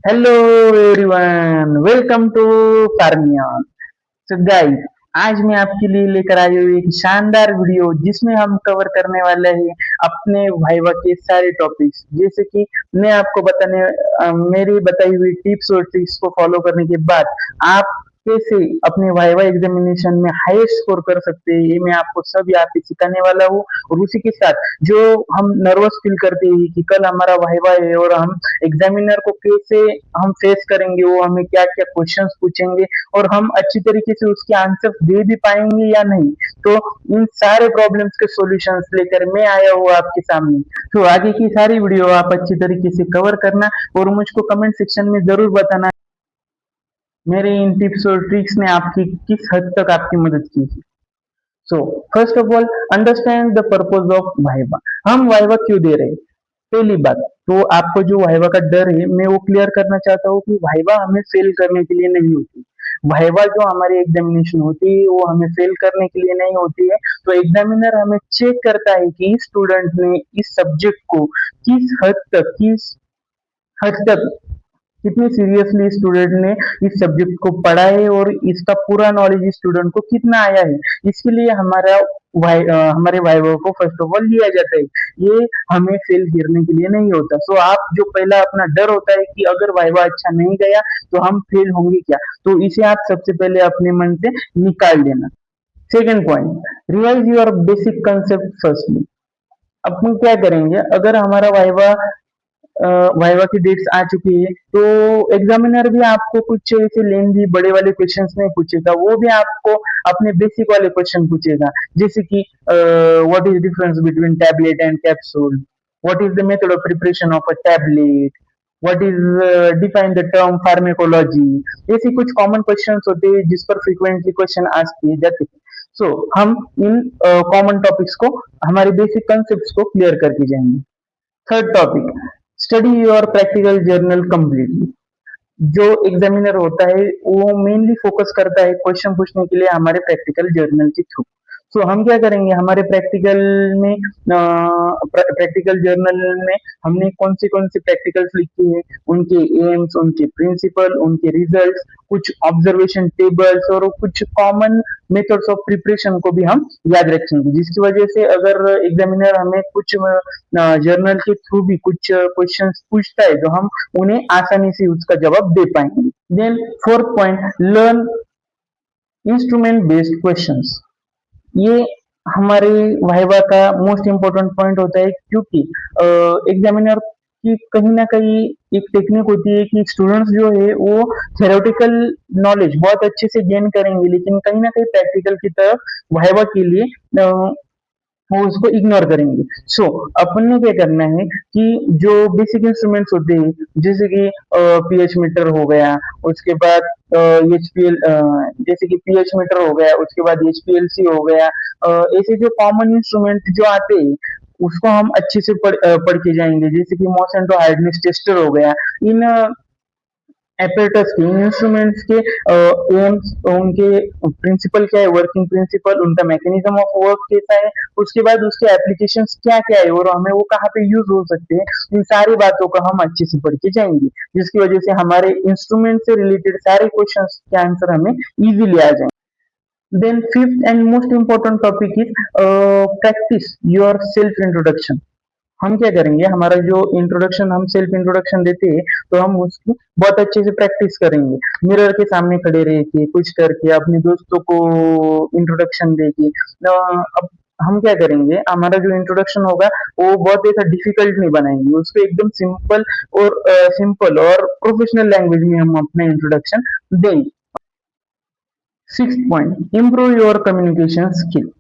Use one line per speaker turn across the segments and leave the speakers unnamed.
Hello everyone, welcome to Pharmion. So guys, आज मैं आपके लिए लेकर आई हूँ एक शानदार वीडियो जिसमें हम कवर करने वाले हैं अपने वाइवा के सारे टॉपिक्स। जैसे कि मैं आपको मेरी बताई हुई टिप्स और ट्रिक्स को फॉलो करने के बाद आप कैसे अपने वाइवा एग्जामिनेशन में हाईएस्ट स्कोर कर सकते हैं, ये मैं आपको सब यहाँ पे सिखाने वाला हूँ। और उसी के साथ जो हम नर्वस फील करते हैं कि कल हमारा वाइवा है और हम एग्जामिनर को कैसे हम फेस करेंगे, वो हमें क्या क्या क्वेश्चंस पूछेंगे और हम अच्छी तरीके से उसके आंसर्स दे भी पाएंगे या नहीं। तो इन सारे प्रॉब्लम्स के सॉल्यूशंस लेकर मैं आया हूँ आपके सामने। तो आगे की सारी वीडियो आप अच्छी तरीके से कवर करना और मुझको कमेंट सेक्शन में जरूर बताना मेरे इन टिप्स और ट्रिक्स ने आपकी किस हद तक आपकी मदद की। So first of all, understand the purpose of viva. हम वाइवा क्यों दे रहे हैं? पहली बात तो आपको जो वाइवा का डर है मैं वो क्लियर करना चाहता हूँ कि वाइवा हमें फेल करने के लिए नहीं होती। वाइवा जो हमारी एग्जामिनेशन होती है वो हमें फेल करने के लिए नहीं होती है। तो एग्जामिनर हमें चेक करता है कि इस स्टूडेंट ने इस सब्जेक्ट को किस हद तक कितनी सीरियसली स्टूडेंट ने इस सब्जेक्ट को पढ़ा है और इसका पूरा नॉलेज इस स्टूडेंट को कितना आया है। इसके लिए हमारे वाइवा को फर्स्ट ऑफ ऑल लिया जाता है। ये हमें फेल गिरने के लिए नहीं होता। सो आप जो पहला अपना डर होता है कि अगर वाइवा अच्छा नहीं गया तो हम फेल होंगे क्या, तो इसे आप सबसे पहले अपने मन से निकाल देना। Second point, revise your basic concept firstly. अपन क्या करेंगे, अगर हमारा वाइवा की डेट्स आ चुकी है तो एग्जामिनर भी आपको कुछ ऐसे लेंदी बड़े वाले क्वेश्चंस नहीं पूछेगा, वो भी आपको अपने बेसिक वाले क्वेश्चन पूछेगा। जैसे कि what is difference between tablet and capsule, what is the method of preparation of a tablet, what is define the term pharmacology. ऐसे कुछ कॉमन क्वेश्चंस होते हैं जिस पर फ्रीक्वेंटली क्वेश्चन आस्क किए जाते हैं। सो हम इन कॉमन टॉपिक्स को, हमारे बेसिक कंसेप्ट को क्लियर करके जाएंगे। Third topic, study your practical journal completely. जो एग्जामिनर होता है वो मेनली फोकस करता है क्वेश्चन पूछने के लिए हमारे प्रैक्टिकल जर्नल के थ्रू। सो हम क्या करेंगे, हमारे में प्रैक्टिकल जर्नल में हमने कौन सी प्रैक्टिकल्स लिखी है, उनके एम्स, उनके प्रिंसिपल, उनके रिजल्ट्स, कुछ ऑब्जर्वेशन टेबल्स और कुछ कॉमन मेथड्स ऑफ प्रिपरेशन को भी हम याद रखेंगे, जिसकी वजह से अगर एग्जामिनर हमें कुछ जर्नल के थ्रू भी कुछ क्वेश्चंस पूछता है तो हम उन्हें आसानी से उसका जवाब दे पाएंगे। Then fourth point, learn instrument based questions. ये हमारे वाइवा का मोस्ट इम्पोर्टेंट पॉइंट होता है, क्योंकि एग्जामिनर की कहीं ना कहीं एक टेक्निक होती है कि स्टूडेंट्स जो है वो थ्योरेटिकल नॉलेज बहुत अच्छे से गेन करेंगे लेकिन कहीं ना कहीं प्रैक्टिकल की तरफ वाइवा के लिए वो उसको इग्नोर करेंगे। सो अपन ने क्या करना है कि जो बेसिक इंस्ट्रूमेंट्स होते हैं जैसे कि पीएच मीटर हो गया, उसके बाद एचपीएल, जैसे कि पीएच मीटर हो गया, उसके बाद एचपीएलसी हो गया, ऐसे जो कॉमन इंस्ट्रूमेंट जो आते हैं उसको हम अच्छे से पढ़ के जाएंगे। जैसे कि मोसेंटो हार्डनेस टेस्टर हो गया। इन एपेरेटस के, इन इंस्ट्रूमेंट्स के एम्स, उनके प्रिंसिपल क्या है, वर्किंग प्रिंसिपल, उनका मैकेनिज्म ऑफ वर्क कैसा है, उसके बाद उसके एप्लीकेशंस क्या क्या है और हमें वो कहाँ पे यूज हो सकते हैं, इन सारी बातों को हम अच्छे से पढ़ के जाएंगे, जिसकी वजह से हमारे इंस्ट्रूमेंट से रिलेटेड सारे क्वेश्चंस के आंसर हमें इजीली आ जाएंगे। Then fifth and most important topic is practice your self introduction. हम क्या करेंगे, हमारा जो इंट्रोडक्शन, हम सेल्फ इंट्रोडक्शन देते हैं तो हम उसकी बहुत अच्छे से प्रैक्टिस करेंगे, मिरर के सामने खड़े रह के, कुछ करके, अपने दोस्तों को इंट्रोडक्शन दे के। अब हम क्या करेंगे, हमारा जो इंट्रोडक्शन होगा वो बहुत ऐसा डिफिकल्ट नहीं बनाएंगे, उसको एकदम सिंपल और प्रोफेशनल लैंग्वेज में हम अपना इंट्रोडक्शन देंगे। Six point, improve your communication skill.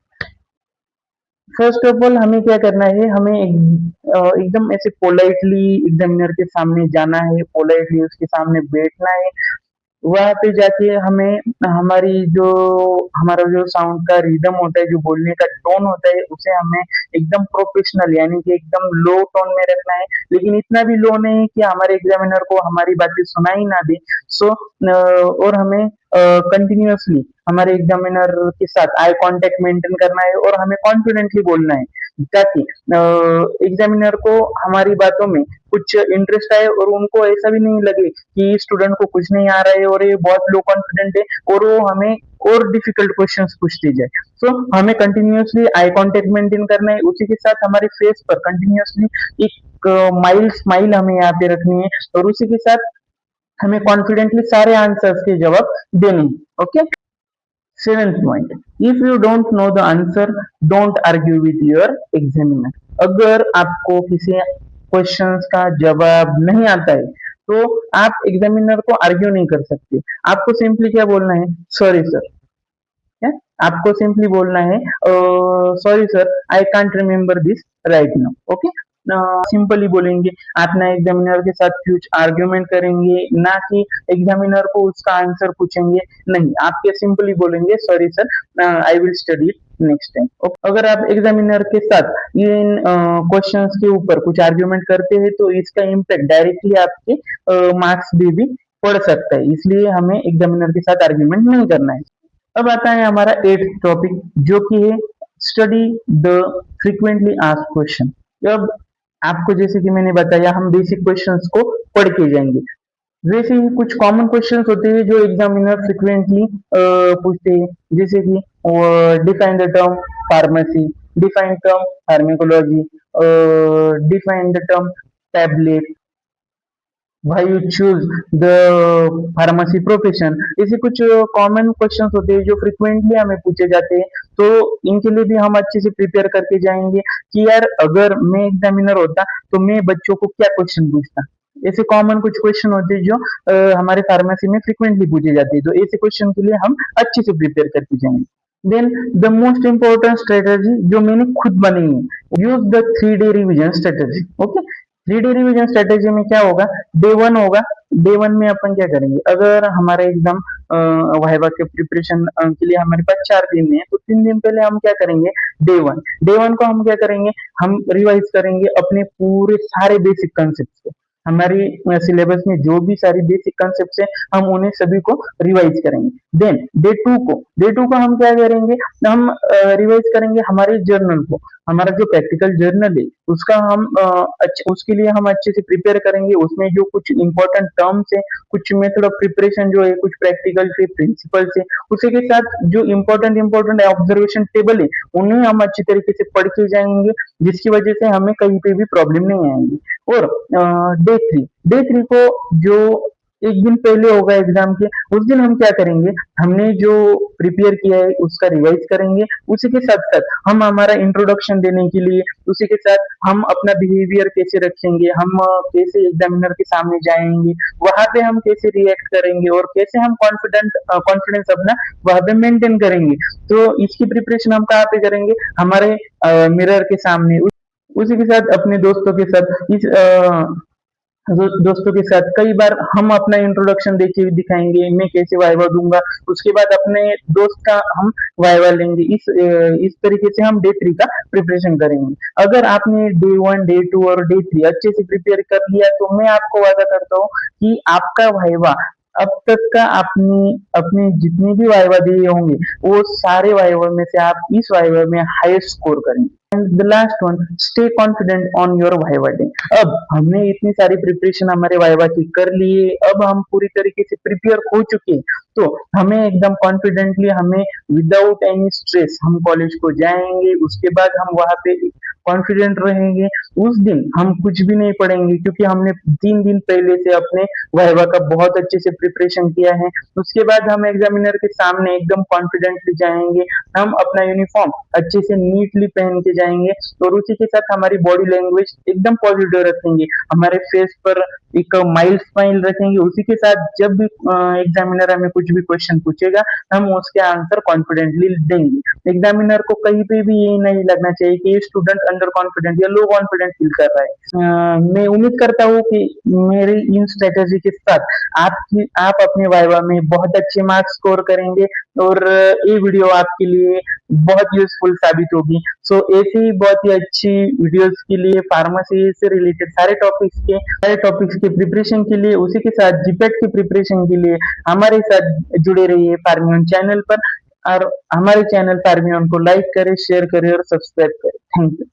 First of all हमें क्या करना है, हमें एकदम ऐसे पोलाइटली एग्जामिनर के सामने जाना है, पोलाइटली उसके सामने बैठना है। वहां पे जाके हमें हमारा जो साउंड का रिदम होता है, जो बोलने का टोन होता है, उसे हमें एकदम प्रोफेशनल यानी कि एकदम लो टोन में रखना है, लेकिन इतना भी लो नहीं कि हमारे एग्जामिनर को हमारी बातें सुनाई ना दे। सो और हमें कंटिन्यूअसली हमारे एग्जामिनर के साथ आई कांटेक्ट मेंटेन करना है और हमें कॉन्फिडेंटली बोलना है। ताकि एग्जामिनर को हमारी बातों में कुछ इंटरेस्ट आए और उनको ऐसा भी नहीं लगे कि स्टूडेंट को कुछ नहीं आ रहा है और ये बहुत लो कॉन्फिडेंट है और वो हमें और डिफिकल्ट क्वेश्चंस पूछती जाए। सो हमें कंटिन्यूअसली आई कांटेक्ट मेंटेन करना है, उसी के साथ हमारे फेस पर कंटिन्यूअसली एक माइल स्माइल हमें यहाँ पे रखनी है और उसी के साथ हमें कॉन्फिडेंटली सारे आंसर्स के जवाब देने हैं। Okay, seventh point, if you don't know the answer don't argue with your examiner. अगर आपको किसी क्वेश्चंस का जवाब नहीं आता है तो आप एग्जामिनर को आर्ग्यू नहीं कर सकते। आपको सिंपली क्या बोलना है, सॉरी सर। है? आपको सिंपली बोलना है sorry sir, I can't remember this right now. Okay, simply बोलेंगे, आप ना एग्जामिनर के साथ कुछ आर्ग्यूमेंट करेंगे, ना कि एग्जामिनर को उसका आंसर पूछेंगे। नहीं, आप क्या सिंपली बोलेंगे, sorry sir, I will study it next time. अगर आप एग्जामिनर के साथ इन क्वेश्चंस के ऊपर कुछ आर्ग्यूमेंट करते हैं तो इसका इम्पैक्ट डायरेक्टली आपके मार्क्स भी पड़ सकता है, इसलिए हमें एग्जामिनर के साथ आर्ग्यूमेंट नहीं करना है। अब आता है हमारा 8th टॉपिक, जो कि है study the frequently asked question. अब आपको जैसे कि मैंने बताया, हम बेसिक क्वेश्चंस को पढ़ के जाएंगे। वैसे ही कुछ कॉमन क्वेश्चंस होते हैं जो एग्जामिनर फ्रीक्वेंटली पूछते हैं, जैसे कि define the term pharmacy, define term pharmacology, define the term tablet, why you choose the pharmacy profession. ऐसे कुछ कॉमन क्वेश्चंस होते हैं जो फ्रिक्वेंटली हमें पूछे जाते हैं, तो इनके लिए भी हम अच्छे से प्रिपेयर करके जाएंगे कि यार अगर मैं एग्जामिनर होता तो मैं बच्चों को क्या क्वेश्चन पूछता। ऐसे कॉमन कुछ क्वेश्चन होते हैं जो हमारे फार्मेसी में फ्रिक्वेंटली पूछे जाते हैं, तो ऐसे क्वेश्चन के लिए हम अच्छे से प्रिपेयर करके जाएंगे। Then the most important strategy जो मैंने खुद बनाई है, use the 3 day revision strategy. Okay, 3 day revision strategy में क्या होगा, डे 1 होगा। डे 1 में अपन क्या करेंगे, अगर हमारा एग्जाम वाइवा के प्रिपरेशन के लिए हमारे पास 4 दिन है तो 3 दिन पहले हम क्या करेंगे, डे 1 को हम क्या करेंगे, हम रिवाइज करेंगे अपने पूरे सारे बेसिक कंसेप्ट को। हमारी सिलेबस में जो भी सारी बेसिक कंसेप्ट है हम उन्हें सभी को रिवाइज करेंगे। देन डे 2 को हम क्या करेंगे, हम रिवाइज करेंगे हमारे जर्नल को। हमारा जो प्रैक्टिकल जर्नल है उसका हम उसके लिए हम अच्छे से प्रिपेयर करेंगे। उसमें जो कुछ इंपॉर्टेंट टर्म्स है, कुछ मेथड ऑफ प्रिपरेशन जो है, कुछ प्रैक्टिकल से प्रिंसिपल्स है, उसी के साथ जो इंपॉर्टेंट ऑब्जर्वेशन टेबल है उन्हें हम अच्छी तरीके से पढ़ के जाएंगे, जिसकी वजह से हमें कहीं पे भी प्रॉब्लम नहीं आएंगी। और डे 3 को जो एक दिन पहले होगा एग्जाम के, उस दिन हम क्या करेंगे, हमने जो प्रिपेयर किया है उसका रिवाइज करेंगे। उसी के साथ साथ हम हमारा इंट्रोडक्शन देने के लिए, उसी के साथ हम अपना बिहेवियर कैसे रखेंगे, हम कैसे एग्जामिनर के सामने जाएंगे, वहां पे हम कैसे रिएक्ट करेंगे और कैसे हम कॉन्फिडेंस अपना वहां पे मेंटेन करेंगे। तो इसकी प्रिपरेशन हम कहाँ पे करेंगे, हमारे मिरर के सामने। उसी के साथ अपने दोस्तों के साथ दोस्तों के साथ कई बार हम अपना इंट्रोडक्शन देके दिखाएंगे, मैं कैसे वाइवा दूंगा, उसके बाद अपने दोस्त का हम वाइवा लेंगे। इस तरीके से हम डे 3 का प्रिपरेशन करेंगे। अगर आपने डे 1, डे 2 और डे 3 अच्छे से प्रिपेयर कर लिया तो मैं आपको वादा करता हूँ कि आपका वाइवा अब तक का अपनी अपने जितने भी वाइवा दिए होंगे वो सारे वाइवा में से आप इस वाइवा में हाईएस्ट स्कोर करेंगे। And the last one, stay confident on your viva day. अब हमने इतनी सारी प्रिपरेशन हमारे वाइवा की कर लिए, अब हम पूरी तरीके से प्रिपेयर हो चुके हैं, तो हमें एकदम कॉन्फिडेंटली, हमें विदाउट एनी स्ट्रेस हम कॉलेज को जाएंगे। उसके बाद हम वहां पे कॉन्फिडेंट रहेंगे। उस दिन हम कुछ भी नहीं पढ़ेंगे क्योंकि हमने 3 दिन पहले से अपने वाइवा का बहुत अच्छे से प्रिपरेशन किया है। उसके बाद हम एग्जामिनर के सामने एकदम कॉन्फिडेंटली जाएंगे। हम अपना यूनिफॉर्म अच्छे से नीटली पहन के जाएंगे और उसी के साथ हमारी बॉडी लैंग्वेज एकदम पॉजिटिव रखेंगे, हमारे फेस पर एक माइल्ड स्माइल रखेंगे। उसी के साथ जब भी एग्जामिनर हमें कुछ भी क्वेश्चन पूछेगा हम उसके आंसर कॉन्फिडेंटली देंगे। एग्जामिनर को कहीं पे भी ये नहीं लगना चाहिए कि स्टूडेंट अंडर कॉन्फिडेंट या लो कॉन्फिडेंट फील कर रहा है। मैं उम्मीद करता हूँ कि मेरी इन स्ट्रेटेजी के साथ आप अपने वाइवा में बहुत अच्छे मार्क्स स्कोर करेंगे और ये वीडियो आपके लिए बहुत यूजफुल साबित होगी। सो ऐसे ही बहुत ही अच्छी वीडियोस के लिए, फार्मेसी से रिलेटेड सारे टॉपिक्स के प्रिपरेशन के लिए, उसी के साथ जीपेट की प्रिपरेशन के लिए हमारे साथ जुड़े रहिए फार्मियन चैनल पर। और हमारे चैनल फार्मियन को लाइक करें, शेयर करें और सब्सक्राइब करें। Thank you.